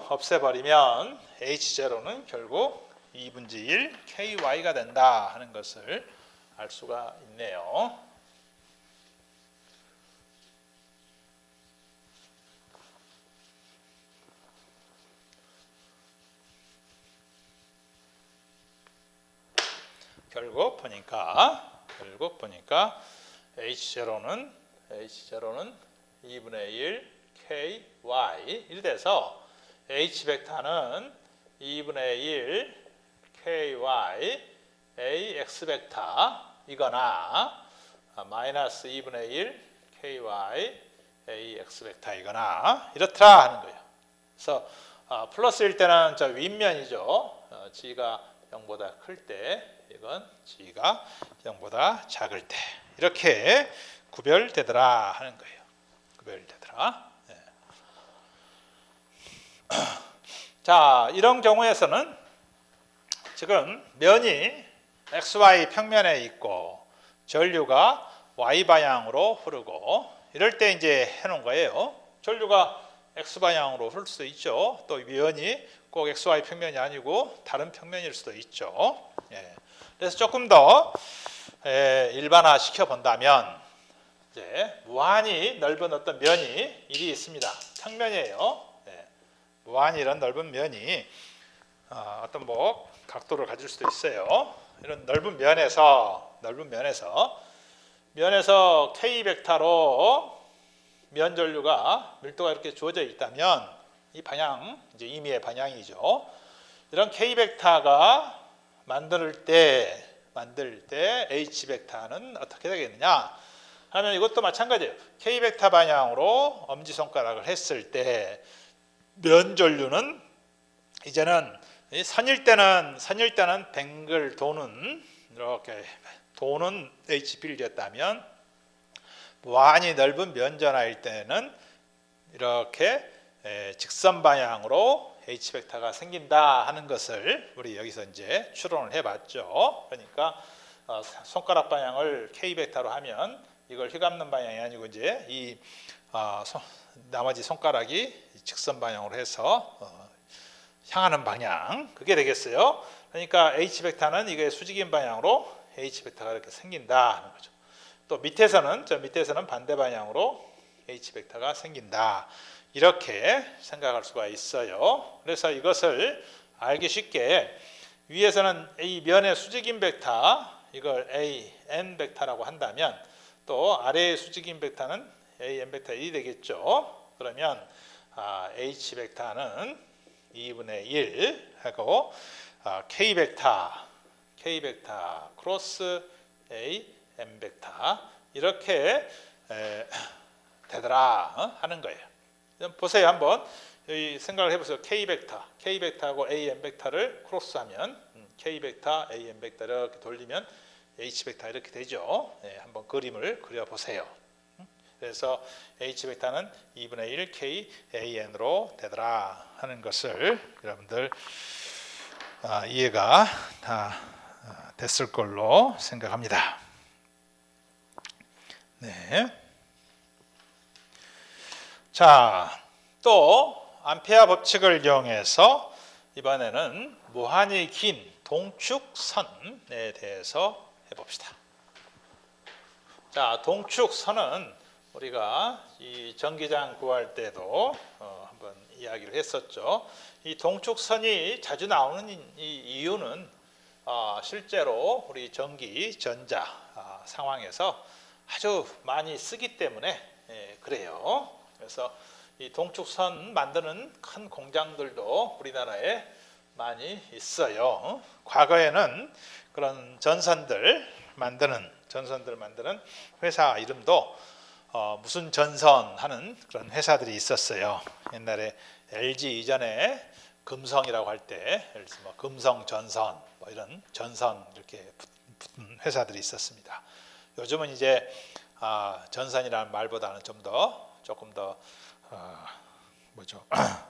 없애버리면 H0는 결국 2분의 1 KY가 된다 하는 것을 알 수가 있네요. 결국 보니까 H0는 2분의 1 KY 이렇게 돼서 H 벡터는 2분의 1 KY AX 벡터 이거나 마이너스 2분의 1 KY AX 벡터 이거나 이렇더라 하는 거예요. 그래서 플러스일 때는 저 윗면이죠. G가 0보다 클 때 이건 G가 0보다 작을 때 이렇게 구별되더라 하는 거예요. 구별되더라. 네. 자, 이런 경우에서는 지금 면이 XY 평면에 있고 전류가 Y 방향으로 흐르고 이럴 때 이제 해놓은 거예요. 전류가 X 방향으로 흐를 수도 있죠. 또 면이 꼭 XY 평면이 아니고 다른 평면일 수도 있죠. 예. 그래서 조금 더 일반화 시켜 본다면 이제 무한히 넓은 어떤 면이 일이 있습니다. 평면이에요. 예. 무한히 이런 넓은 면이 어떤 뭐 각도를 가질 수도 있어요. 이런 넓은 면에서 K 벡터로 면 전류가 밀도가 이렇게 주어져 있다면 이 방향, 이제 임의의 방향이죠. 이런 K 벡터가 만들 때 H 벡터는 어떻게 되겠느냐 하면 이것도 마찬가지예요. K 벡터 방향으로 엄지손가락을 했을 때 면전류는 이제는 선일 때는 뱅글 도는 이렇게 도는 H 필드였다면 무한히 넓은 면전화일 때는 이렇게 직선 방향으로 H 벡터가 생긴다 하는 것을 우리 여기서 이제 추론을 해봤죠. 그러니까 손가락 방향을 K 벡터로 하면 이걸 휘감는 방향이 아니고 이제 이 나머지 손가락이 직선 방향으로 해서 향하는 방향, 그게 되겠어요. 그러니까 H 벡터는 이게 수직인 방향으로 H 벡터가 이렇게 생긴다 하는 거죠. 또 밑에서는 반대 방향으로 H 벡터가 생긴다. 이렇게 생각할 수가 있어요. 그래서 이것을 알기 쉽게 위에서는 이 면의 수직인 벡터 이걸 AN 벡터라고 한다면 또 아래의 수직인 벡터는 AN 벡터 1이 되겠죠. 그러면 H 벡터는 2분의 1 하고 K 벡터 크로스 AM 벡터 이렇게 되더라 하는 거예요. 보세요. 한번 생각을 해보세요. K 벡터하고 AM 벡터를 크로스하면 K 벡터, AM 벡터 이렇게 돌리면 H 벡터 이렇게 되죠. 한번 그림을 그려보세요. 그래서 H 벡터는 2분의 1 K AN으로 되더라 하는 것을 여러분들 이해가 다 됐을 걸로 생각합니다. 네. 자, 또 암페어 법칙을 이용해서 이번에는 무한히 긴 동축선에 대해서 해봅시다. 자, 동축선은 우리가 이 전기장 구할 때도 한번 이야기를 했었죠. 이 동축선이 자주 나오는 이 이유는 실제로 우리 전기, 전자 상황에서 아주 많이 쓰기 때문에 그래요. 그래서 이 동축선 만드는 큰 공장들도 우리나라에 많이 있어요. 과거에는 그런 전선들 만드는 회사 이름도 무슨 전선 하는 그런 회사들이 있었어요. 옛날에 LG 이전에 금성이라고 할 때 금성 전선 이런 전선 이렇게 붙은 회사들이 있었습니다. 요즘은 이제 전선이라는 말보다는 조금 더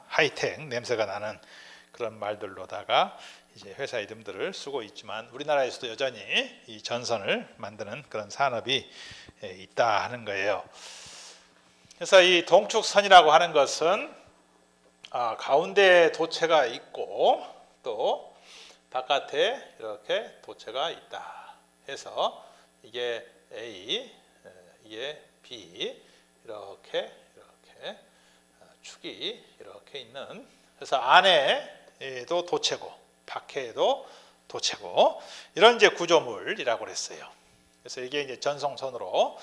하이텍 냄새가 나는 그런 말들로다가 이제 회사 이름들을 쓰고 있지만 우리나라에서도 여전히 이 전선을 만드는 그런 산업이 있다 하는 거예요. 그래서 이 동축선이라고 하는 것은 가운데 도체가 있고 또 바깥에 이렇게 도체가 있다 해서 이게 A, 이게 B 이렇게 축이 이렇게 있는, 그래서 안에도 도체고 밖에도 도체고 이런 이제 구조물이라고 그랬어요. 그래서 이게 이제 전송선으로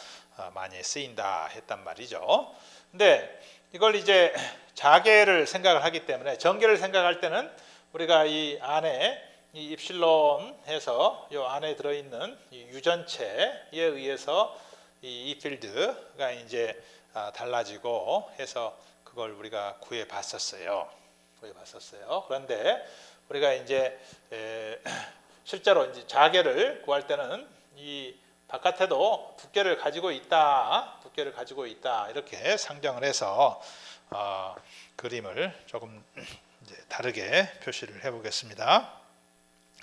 많이 쓰인다 했단 말이죠. 근데 이걸 이제 자계를 생각을 하기 때문에 전기를 생각할 때는 우리가 이 안에 이 입실론 해서 이 안에 들어있는 이 유전체에 의해서 이 필드가 이제 달라지고 해서 그걸 우리가 구해 봤었어요. 그런데 우리가 이제 실제로 이제 자계를 구할 때는 이 바깥에도 두께를 가지고 있다 이렇게 상정을 해서 그림을 조금 이제 다르게 표시를 해보겠습니다.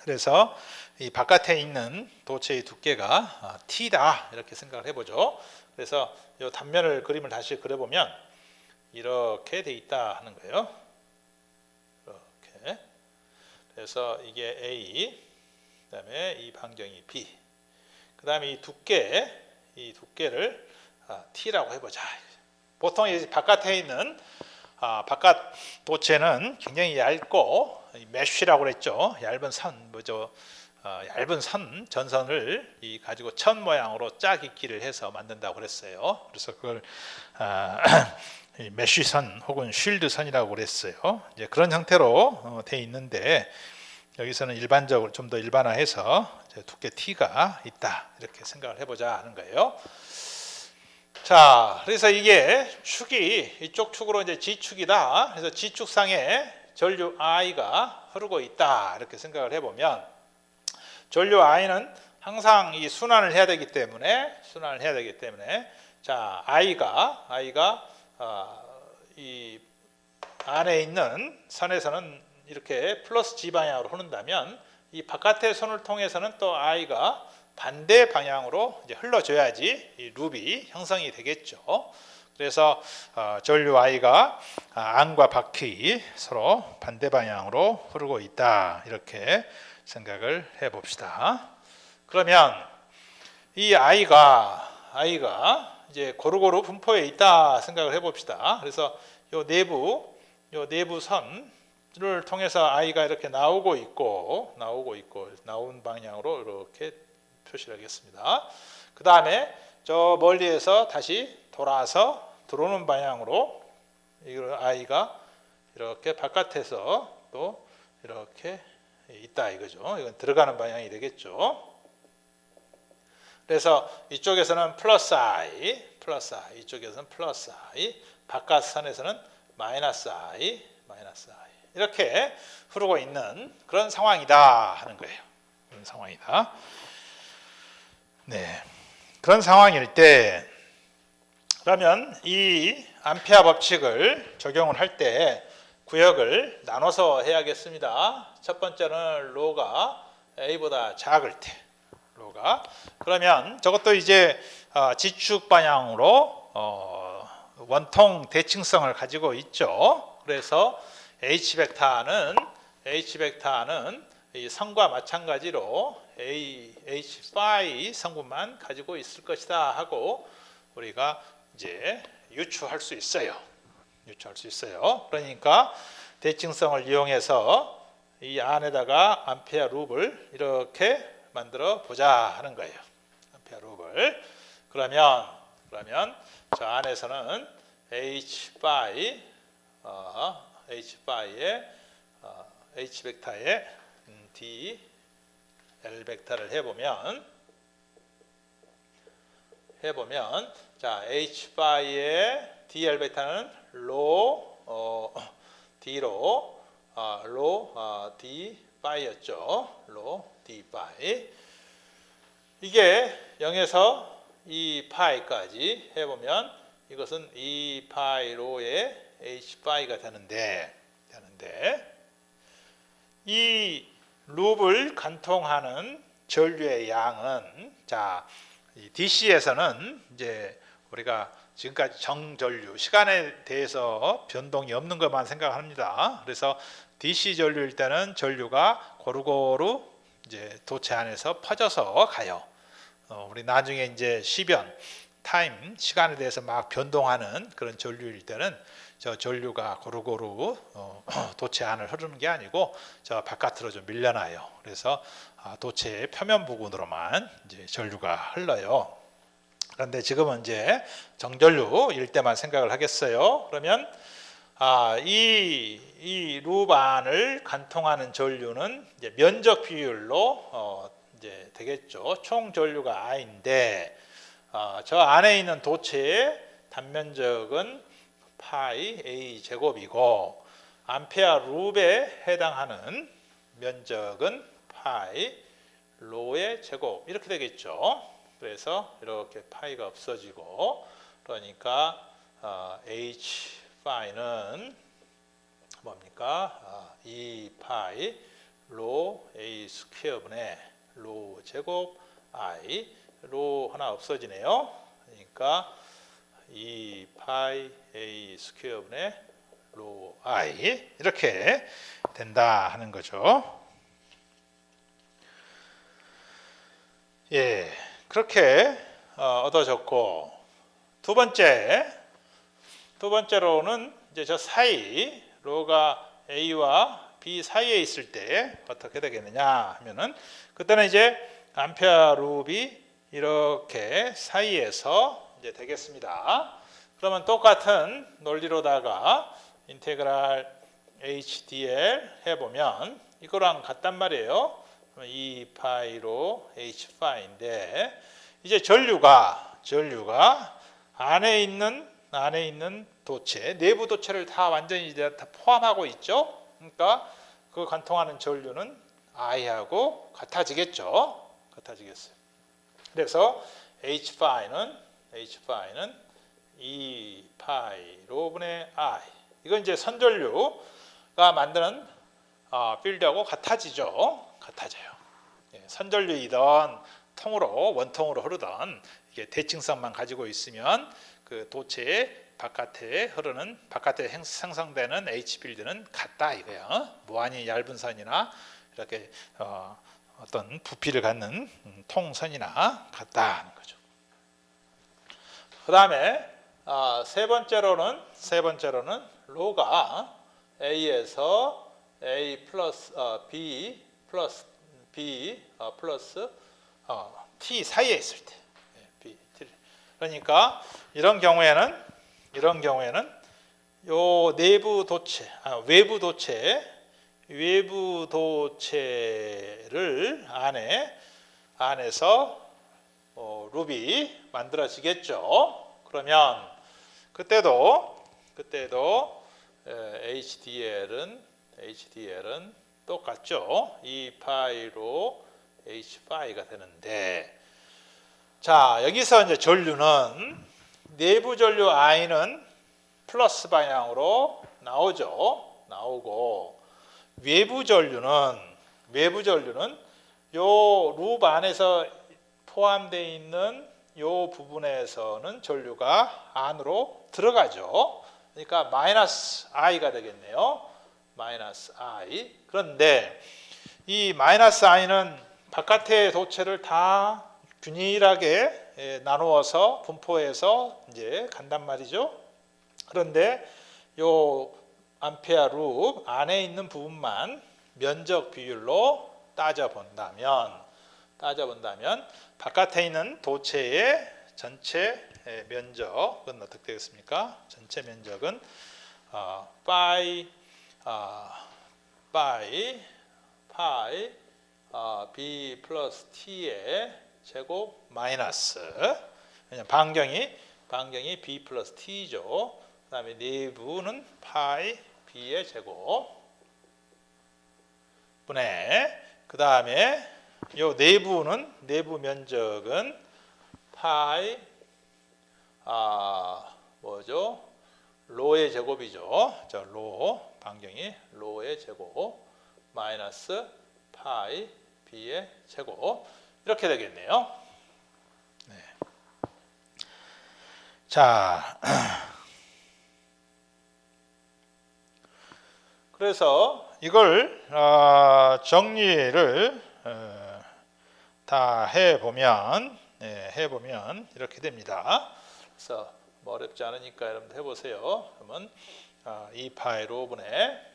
그래서 이 바깥에 있는 도체의 두께가 T다 이렇게 생각을 해보죠. 그래서 이 단면을 그림을 다시 그려보면 이렇게 돼 있다 하는 거예요. 이렇게. 그래서 이게 A, 그다음에 이 반경이 B, 그다음에 이 두께를 T라고 해보자. 보통 이 바깥에 있는 바깥 도체는 굉장히 얇고 메쉬라고 그랬죠. 얇은 선 얇은 전선을 가지고 천 모양으로 짝 있기를 해서 만든다고 그랬어요. 그래서 그걸 메쉬선 혹은 쉴드선이라고 그랬어요. 이제 그런 형태로 돼 있는데 여기서는 일반적으로 좀 더 일반화해서 두께 T가 있다 이렇게 생각을 해보자 하는 거예요. 자, 그래서 이게 축이 이쪽 축으로 이제 G축이다. 그래서 G축상에 전류 I가 흐르고 있다 이렇게 생각을 해보면 전류 I는 항상 이 순환을 해야 되기 때문에 자 I가 이 안에 있는 선에서는 이렇게 플러스 G 방향으로 흐른다면 이 바깥의 선을 통해서는 또 I가 반대 방향으로 이제 흘러줘야지 이 룹이 형성이 되겠죠. 그래서 전류 I가 안과 밖이 서로 반대 방향으로 흐르고 있다 이렇게 생각을 해봅시다. 그러면 이 I가 이제 고루고루 분포해 있다 생각을 해봅시다. 그래서 요 내부 선을 통해서 I가 이렇게 나오고 있고 나온 방향으로 이렇게 표시를 하겠습니다. 그 다음에 저 멀리에서 다시 돌아서 들어오는 방향으로 I가 이렇게 바깥에서 또 이렇게 있다 이거죠. 이건 들어가는 방향이 되겠죠. 그래서 이쪽에서는 플러스 I, 이쪽에서는 플러스 I, 바깥선에서는 마이너스 I 이렇게 흐르고 있는 그런 상황이다 하는 거예요. 그런 상황이다. 네, 그런 상황일 때 그러면 이 암페어 법칙을 적용을 할 때 구역을 나눠서 해야겠습니다. 첫 번째는 로가 A보다 작을 때 그러면 저것도 이제 지축 방향으로 원통 대칭성을 가지고 있죠. 그래서 H 벡터는 이 선과 마찬가지로 H 파이 성분만 가지고 있을 것이다 하고 우리가 이제 유추할 수 있어요. 그러니까 대칭성을 이용해서 이 안에다가 암페어 룹을 이렇게 만들어 보자 하는 거예요. 암페어 룹을. 그러면 저 안에서는 H 파이의 H 벡터의 D L 벡터를 해보면 자 H 파이의 DL 벡터는 D로 D 파이였죠. D 파이. 이게 0에서 2 파이까지 해보면 이것은 2 파이로의 H 파이가 되는데 이 룹을 간통하는 전류의 양은 자 이 DC에서는 이제 우리가 지금까지 정전류 시간에 대해서 변동이 없는 것만 생각합니다. 그래서 DC 전류일 때는 전류가 고루고루 이제 도체 안에서 퍼져서 가요. 우리 나중에 이제 시변 타임 시간에 대해서 막 변동하는 그런 전류일 때는 저 전류가 고루고루 도체 안을 흐르는 게 아니고 저 바깥으로 좀 밀려나요. 그래서 도체의 표면 부분으로만 이제 전류가 흘러요. 그런데 지금은 이제 정전류일 때만 생각을 하겠어요. 그러면 이 룹 안을 간통하는 전류는 이제 면적 비율로 이제 되겠죠. 총 전류가 I인데 저 안에 있는 도체의 단면적은 파이 A 제곱이고 암페어 룹에 해당하는 면적은 파이 로의 제곱 이렇게 되겠죠. 그래서 이렇게 파이가 없어지고 그러니까 H 파이는 뭡니까? 2 파이 로 A 스퀘어분의 로 제곱 I 로 하나 없어지네요. 그러니까 2 파이 A 스퀘어분의 로 I 이렇게 된다 하는 거죠. 예, 그렇게 얻어졌고 두 번째로는 이제 저 사이 로가 A와 B 사이에 있을 때 어떻게 되겠느냐 하면은 그때는 이제 암페어 룹이 이렇게 사이에서 이제 되겠습니다. 그러면 똑같은 논리로다가 인테그랄 HDL 해보면 이거랑 같단 말이에요. 2파이로 H파이인데 이제 전류가 안에 있는 도체, 내부 도체를 다 완전히 이제 다 포함하고 있죠. 그러니까 그 관통하는 전류는 I하고 같아지겠죠. 같아지겠어요. 그래서 H파이는 2파이 로분의 I. 이건 이제 선전류가 만드는 필드하고 같아져요. 선전류이던 원통으로 흐르던 이게 대칭성만 가지고 있으면 그 도체 바깥에 생성되는 H 필드는 같다 이거예요. 무한히 얇은 선이나 이렇게 어떤 부피를 갖는 통선이나 같다는 거죠. 그 다음에 세 번째로는 로가 A에서 A 플러스 B 플러스 T 사이에 있을 때, B, T. 그러니까 이런 경우에는 요 외부 도체를 안에서 룹이 만들어지겠죠. 그러면 그때도 HDL은 똑같죠. 2파이로 H파이가 되는데, 자 여기서 이제 전류는 내부 전류 I는 플러스 방향으로 나오고 외부 전류는 요 룹 안에서 포함되어 있는 요 부분에서는 전류가 안으로 들어가죠. 그러니까 마이너스 I가 되겠네요. 마이너스 I. 그런데 이 마이너스 I는 바깥의 도체를 다 균일하게 나누어서 분포해서 이제 간단 말이죠. 그런데 요 암페어 룹 안에 있는 부분만 면적 비율로 따져본다면 바깥에 있는 도체의 전체 면적은 어떻게 되겠습니까? 전체 면적은 파이 B 플러스 T의 제곱 마이너스, 왜냐면 반경이 B 플러스 T죠. 그 다음에 내부는 파이 B의 제곱 분의, 그 다음에 요 내부 면적은 파이 로의 제곱이죠. 반경이 로의 제곱 마이너스 파이 B의 제곱 이렇게 되겠네요. 네. 자, 그래서 이걸 정리를 다 해보면 이렇게 됩니다. 그래서 뭐 어렵지 않으니까 여러분들 해보세요. 그러면 2파이 로분의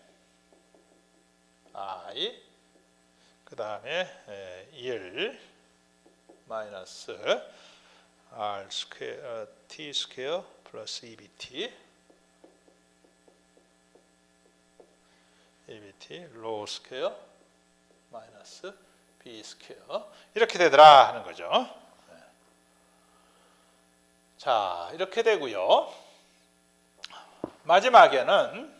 I, 그 다음에 1 마이너스 R 스퀘어 T 스퀘어 플러스 EBT 로 스퀘어 마이너스 B 스퀘어 이렇게 되더라 하는 거죠. 자, 이렇게 되고요. 마지막에는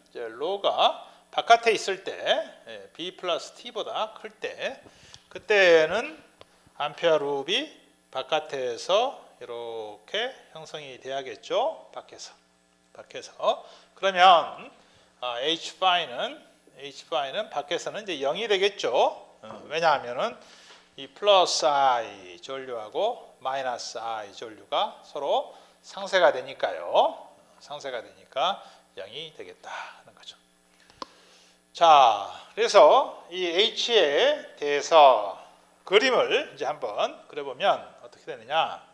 이제 로가 바깥에 있을 때 B 플러스 T보다 클 때, 그때는 암페어 룹이 바깥에서 이렇게 형성이 돼야겠죠. 밖에서. 그러면 H파이는 밖에서는 이제 0이 되겠죠. 왜냐하면은 이 플러스 I 전류하고 마이너스 I 전류가 서로 상쇄가 되니까요. 상쇄가 되니까 0이 되겠다 하는 거죠. 자, 그래서 이 H에 대해서 그림을 이제 한번 그려보면 어떻게 되느냐.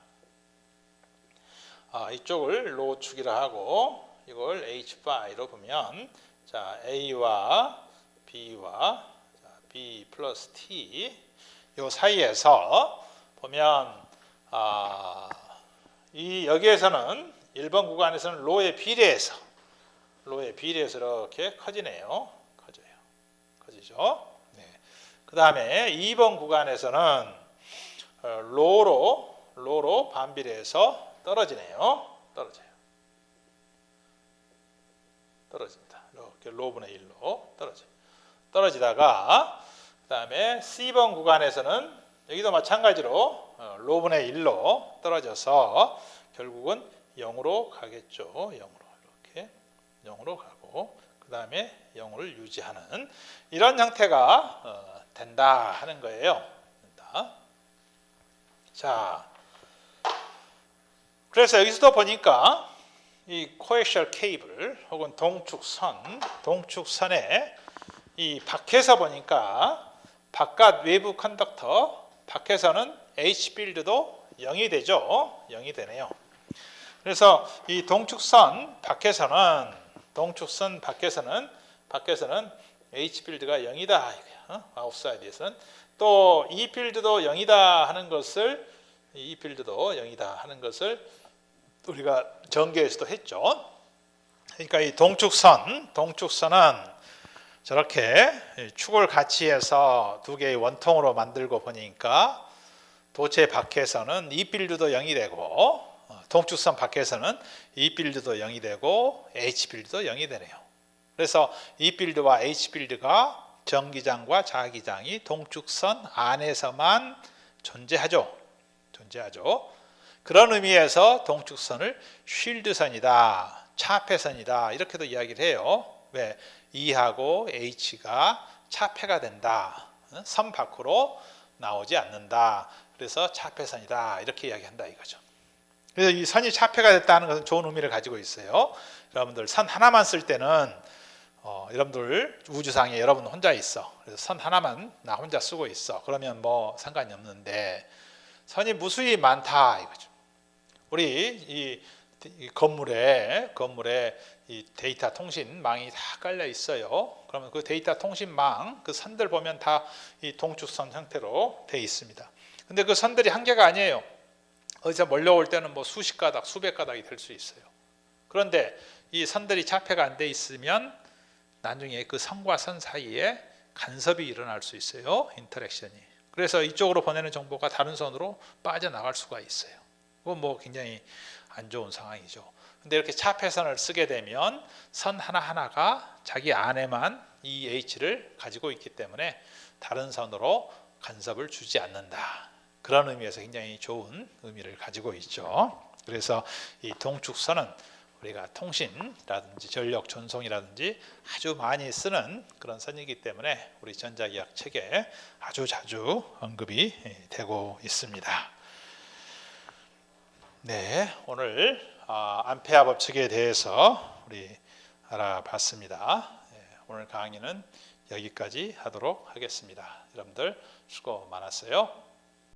이쪽을 로축이라 하고 이걸 H파이로 보면 자, A와 B와 B 플러스 T 요 사이에서 보면 이 여기에서는 1번 구간에서는 로에 비례해서 이렇게 커지네요. 커지죠. 네. 그 다음에 2번 구간에서는 로로 반비례해서 떨어지네요. 떨어집니다. 이렇게 로분의 1로 떨어지다가 그 다음에 C번 구간에서는 여기도 마찬가지로 로분의 1로 떨어져서 결국은 0으로 가겠죠. 0으로 가고 그 다음에 0을 유지하는 이런 형태가 된다 하는 거예요. 자, 그래서 여기서도 보니까 이 코엑시얼 케이블 혹은 동축선의 이 밖에서 보니까 바깥 외부 컨덕터 밖에서는 H 필드도 0이 되죠. 0이 되네요. 그래서 이 동축선 밖에서는 H 필드가 0이다. 아웃사이드에서는 또 E 필드도 0이다 하는 것을 우리가 전개에서도 했죠. 그러니까 이 동축선은 저렇게 축을 같이 해서 두 개의 원통으로 만들고 보니까 도체 밖에서는 E 필드도 0이 되고 동축선 밖에서는 E 필드도 0이 되고 H 필드도 0이 되네요. 그래서 E 필드와 H 필드가 전기장과 자기장이 동축선 안에서만 존재하죠. 그런 의미에서 동축선을 쉴드선이다, 차폐선이다 이렇게도 이야기를 해요. 왜? E하고 H가 차폐가 된다. 선 밖으로 나오지 않는다. 그래서 차폐선이다 이렇게 이야기한다 이거죠. 그래서 이 선이 차폐가 됐다는 것은 좋은 의미를 가지고 있어요. 여러분들 선 하나만 쓸 때는 여러분들 우주상에 여러분 혼자 있어. 그래서 선 하나만 나 혼자 쓰고 있어. 그러면 뭐 상관이 없는데 선이 무수히 많다 이거죠. 우리 이 건물에 이 데이터 통신망이 다 깔려 있어요. 그러면 그 데이터 통신망 그 선들 보면 다 이 동축선 형태로 돼 있습니다. 근데 그 선들이 한 개가 아니에요. 어디서 몰려올 때는 뭐 수십 가닥, 수백 가닥이 될 수 있어요. 그런데 이 선들이 차폐가 안 돼 있으면 나중에 그 선과 선 사이에 간섭이 일어날 수 있어요. 인터랙션이. 그래서 이쪽으로 보내는 정보가 다른 선으로 빠져나갈 수가 있어요. 그건 뭐 굉장히 안 좋은 상황이죠. 근데 이렇게 차폐선을 쓰게 되면 선 하나하나가 자기 안에만 이 H를 가지고 있기 때문에 다른 선으로 간섭을 주지 않는다. 그런 의미에서 굉장히 좋은 의미를 가지고 있죠. 그래서 이 동축선은 우리가 통신이라든지 전력 전송이라든지 아주 많이 쓰는 그런 선이기 때문에 우리 전자기학 책에 아주 자주 언급이 되고 있습니다. 네, 오늘 암페어 법칙에 대해서 우리 알아봤습니다. 오늘 강의는 여기까지 하도록 하겠습니다. 여러분들 수고 많았어요.